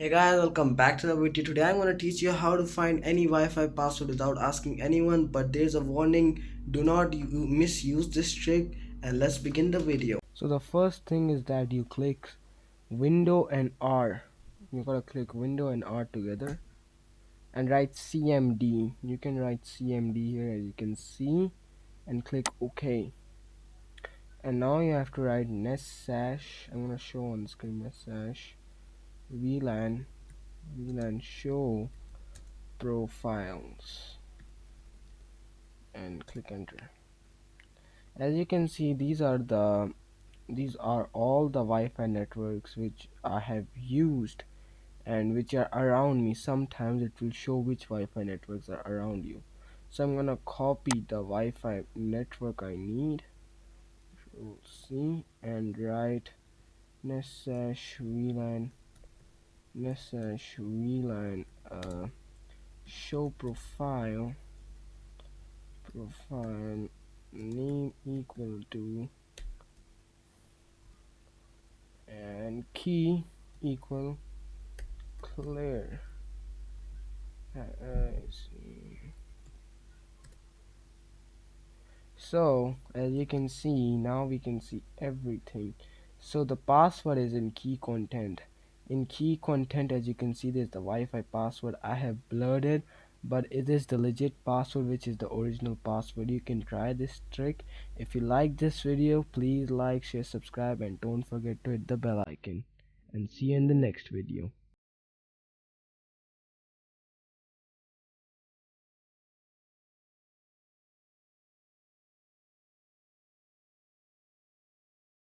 Hey guys, welcome back to the video. Today I'm going to teach you how to find any Wi-Fi password without asking anyone, but there's a warning: do not misuse this trick, and let's begin the video. So the first thing is that you click window and R. You gotta click window and R together and write CMD. You can write CMD here as you can see and click OK. And now you have to write NSSH. I'm gonna show on the screen NSSH VLAN show profiles and click enter. As you can see, these are all the Wi-Fi networks which I have used and which are around me. Sometimes it will show which Wi-Fi networks are around you. So I'm gonna copy the Wi-Fi network I need. We'll see and write NSSH VLAN show profile name equal to and key equal clear. I see. So as you can see, now we can see everything. So the password is in key content. In key content, as you can see, there's the Wi-Fi password. I have blurred it, but it is the legit password, which is the original password. You can try this trick. If you like this video, please like, share, subscribe, and don't forget to hit the bell icon, and see you in the next video.